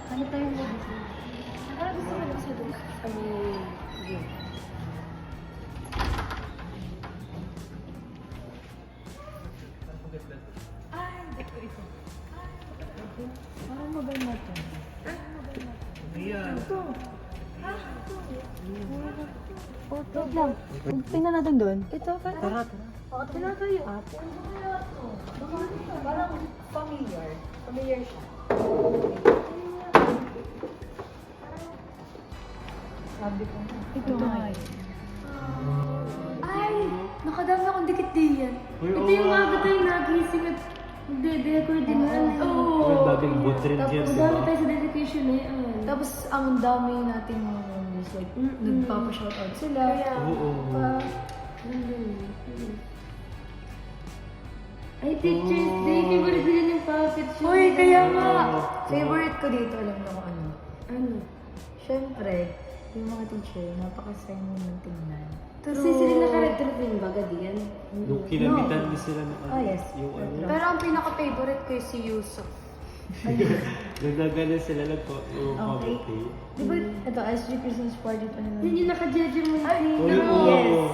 Ano tayo mo dito? Ano gusto mo lang sa doon? Kami game. Hindi ko ito. Parang mobile natin. Ito. Ito. Wait lang. Tingnan natin doon. Ito. Tara. Tara tayo. Parang familiar. Familiar siya. Sabi ko. Ito nga. Ay! Nakadami akong dikit din yan. Ito yung aga tayo nagising at magde-decorate din yan. Oo. May bagong boot rin dyan, Tapos diba? dami tayo sa dedication eh. Tapos ang dami nating mga members. Like, nagpapa-shoutout sila. Oo. Ay, Teacher's Day. Favorite ko din yung pa-picture. Uy, kaya nga. Favorite ko dito, alam mo kung ano. Ano? Siyempre, yung mga teacher, napaka-sign mo ng tingnan. Kasi sila naka-retrofit ba diyan? Yung kinabitan din sila ng ano. Oh, yes. Yung ano. Pero ang pinaka-favorite ko is si Yusuf. Nagagalan sila ng Okay. Di ba, ito, SG Christmas party pa naman. Yun yung naka-judge mo. Uy, oo.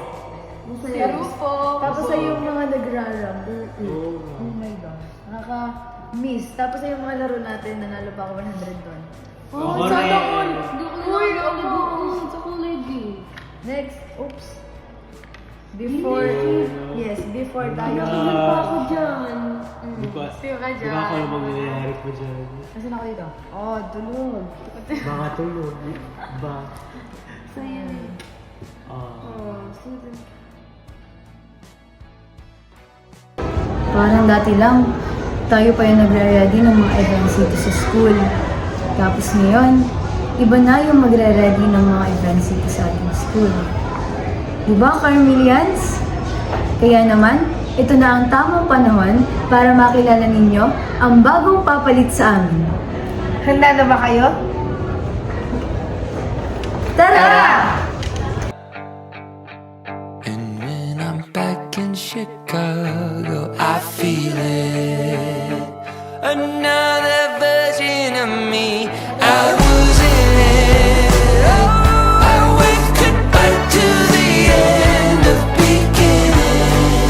Yes. Si Rufo. Tapos ay yung mga nagraram. Oo. Oh my gosh. Nakaka-miss. Tapos ay yung mga laro natin, nanalo pa ako 100 doon. Ako sa rin. takon. Uy, ako sa kulay B. Next, oops. Before, yes, before tayo. Hindi pa ako dyan. Di ba? Sino ka Di ba ako dyan? namang nangyayari ko dyan? Nasaan ako dito? Oh, tulog. Mga tulog. Ba? So yun. Parang dati lang, tayo pa yung nagre-ready ng mga events dito sa school. Tapos ngayon, iba na yung magre-ready ng mga events dito sa ating school. Diba, Carmelians? Kaya naman, ito na ang tamang panahon para makilala ninyo ang bagong papalit sa amin. Handa na ba kayo? Tara! And when I'm back in Chicago, I feel it. Another version of me. I was in it. I wave goodbye to the end of beginning.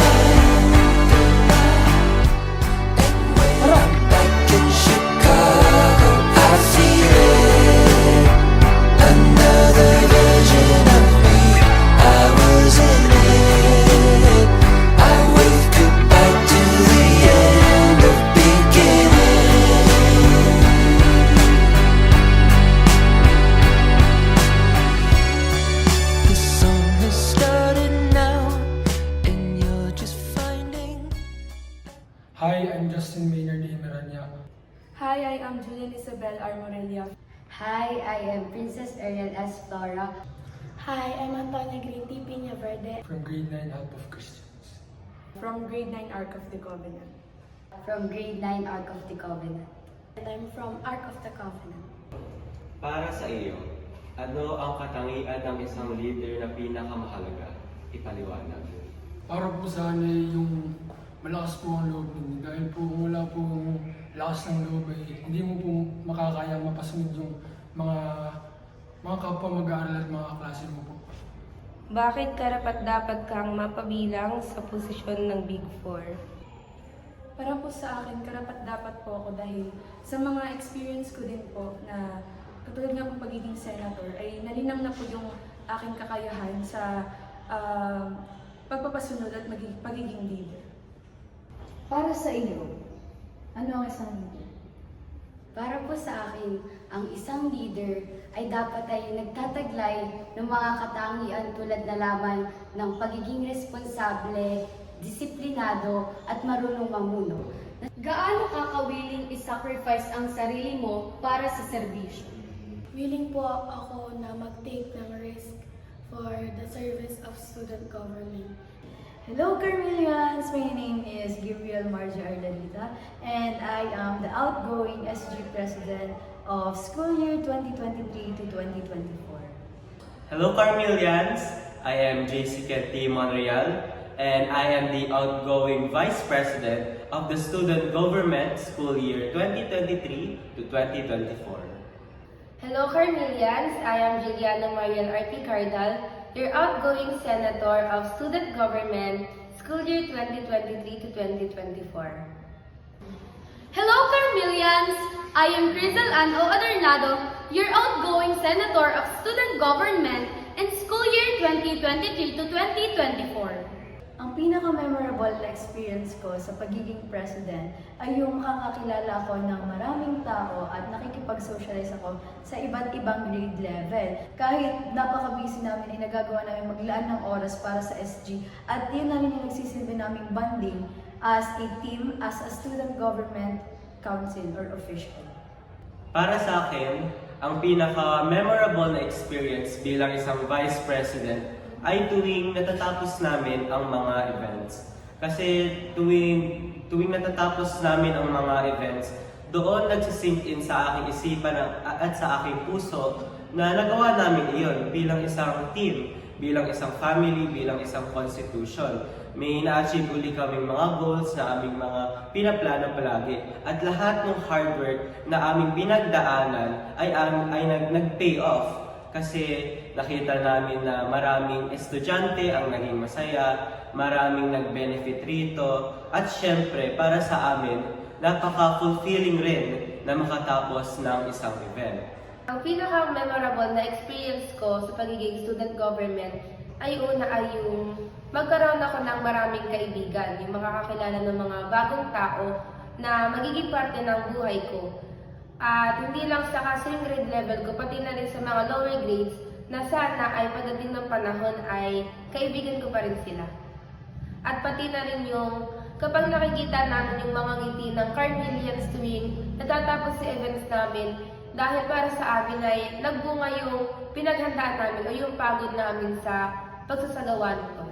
And when I'm back in Chicago, I feel it. Another version of me. I was in it. I wave goodbye to the end of beginning. The song has started now, and you're just finding. Hi, I'm Justin Maynard Imiranya. Hi, I am Julian Isabel Armorelia. Hi, I am Princess Ariel S. Flora. Hi, I'm Antonia Griti Piña Verde From grade 9 Help of Christians. from grade 9 Ark of the Covenant. From grade 9 Ark of the Covenant. And I'm from Ark of the Covenant. Para sa iyo, ano ang katangian ng isang leader na pinakamahalaga? Ipaliwanag. Para po sana yung malakas po ang loob ninyo. Dahil po kung wala po lakas ng loob ay hindi mo po makakaya mapasunod yung mga kapwa mag-aaral at mga klase mo po. Bakit karapat-dapat kang mapabilang sa posisyon ng Big Four? Para po sa akin, karapat-dapat po ako dahil sa mga experience ko din po na katulad nga po pagiging senator ay nalinang na po yung aking kakayahan sa pagpapasunod at pagiging leader. Para sa iyo, ano ang isang leader? Para po sa akin, ang isang leader ay dapat ay nagtataglay ng mga katangian tulad na laman ng pagiging responsable, disiplinado at marunong mamuno. Gaano ka kawiling i-sacrifice ang sarili mo para sa serbisyo? Willing po ako na mag-take ng risk for the service of student government. Hello, Carmelians! My name is Gabriel Marja Ardanita, and I am the outgoing SG President of school year 2023 to 2024. Hello Carmelians! I am JC Keti Monreal and I am the outgoing Vice President of the student government school year 2023 to 2024. Hello, Carmelians. I am Juliana Marian R.P. Cardal, your outgoing Senator of Student Government, school year 2023 to 2024. Hello, Carmelians! I am Crizel Ann O. Adornado, your outgoing Senator of Student Government in school year 2023 to 2024. Ang pinaka-memorable na experience ko sa pagiging president ay yung makakakilala ko ng maraming tao at nakikipag-socialize ako sa iba't ibang grade level. Kahit napaka-busy namin, ay nagagawa namin maglaan ng oras para sa SG at yun na rin yung nagsisilbi naming bonding as a team, as a student government council or official. Para sa akin, ang pinaka-memorable na experience bilang isang vice president ay tuwing natatapos namin ang mga events. Kasi tuwing natatapos namin ang mga events, doon nagsisink in sa aking isipan at sa aking puso na nagawa namin iyon bilang isang team, bilang isang family, bilang isang constitution. May na-achieve uli kaming mga goals na aming mga pinaplano palagi. At lahat ng hard work na aming pinagdaanan ay nag-pay off. Kasi nakita namin na maraming estudyante ang naging masaya, maraming nag-benefit rito, at syempre para sa amin, napaka-fulfilling rin na makatapos ng isang event. Ang pinaka-memorable na experience ko sa pagiging student government ay yung magkaroon ako ng maraming kaibigan, yung makakakilala ng mga bagong tao na magiging parte ng buhay ko. At hindi lang sa same grade level ko, pati na rin sa mga lower grades na sana ay pagdating ng panahon ay kaibigan ko pa rin sila. At pati na rin yung kapag nakikita namin yung mga ngiti ng Carmelians tuwing natatapos si events namin, dahil para sa amin ay nagbunga yung pinaghandaan namin o yung pagod namin sa pagsasagawa nito.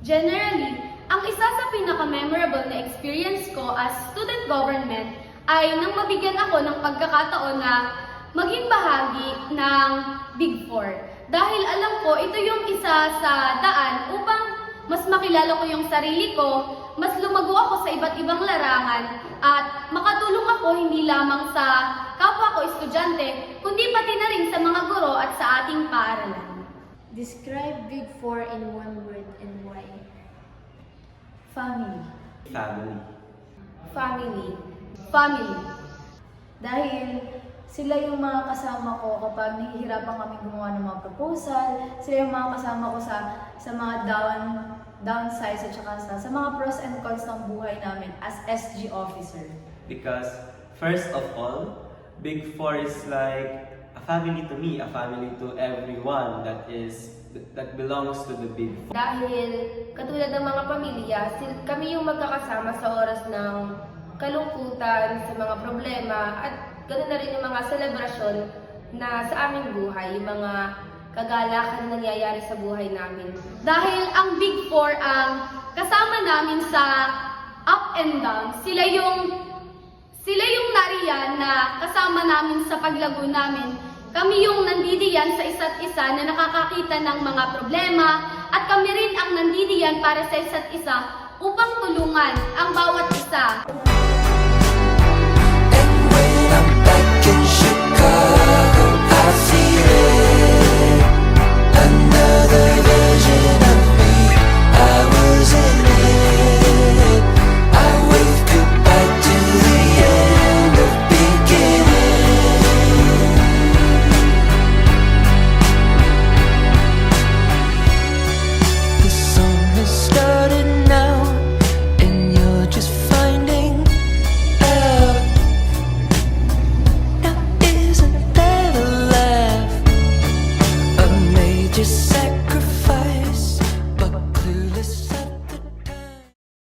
Generally, ang isa sa pinaka-memorable na experience ko as student government ay nang mabigyan ako ng pagkakataon na maging bahagi ng Big Four. Dahil alam ko, ito yung isa sa daan upang mas makilala ko yung sarili ko, mas lumago ako sa iba't ibang larangan, at makatulong ako hindi lamang sa kapwa ko estudyante, kundi pati na rin sa mga guro at sa ating paaralan. Describe Big Four in one word and why. Family. Family. Family. Family. Dahil sila yung mga kasama ko kapag nahihirapan kami gumawa ng mga proposal, sila yung mga kasama ko sa mga downsides at saka sa mga pros and cons ng buhay namin as SG officer. Because first of all, Big Four is like a family to me, a family to everyone that belongs to the Big Four. Dahil katulad ng mga pamilya, kami yung magkakasama sa oras ng kalungkutan, sa mga problema, at ganoon na rin yung mga selebrasyon na sa aming buhay, yung mga kagalakan na nangyayari sa buhay namin. Dahil ang Big Four ang kasama namin sa up and down, sila yung nariyan na kasama namin sa paglago namin. Kami yung nandidiyan sa isa't isa na nakakakita ng mga problema, at kami rin ang nandidiyan para sa isa't isa upang tulungan ang bawat isa.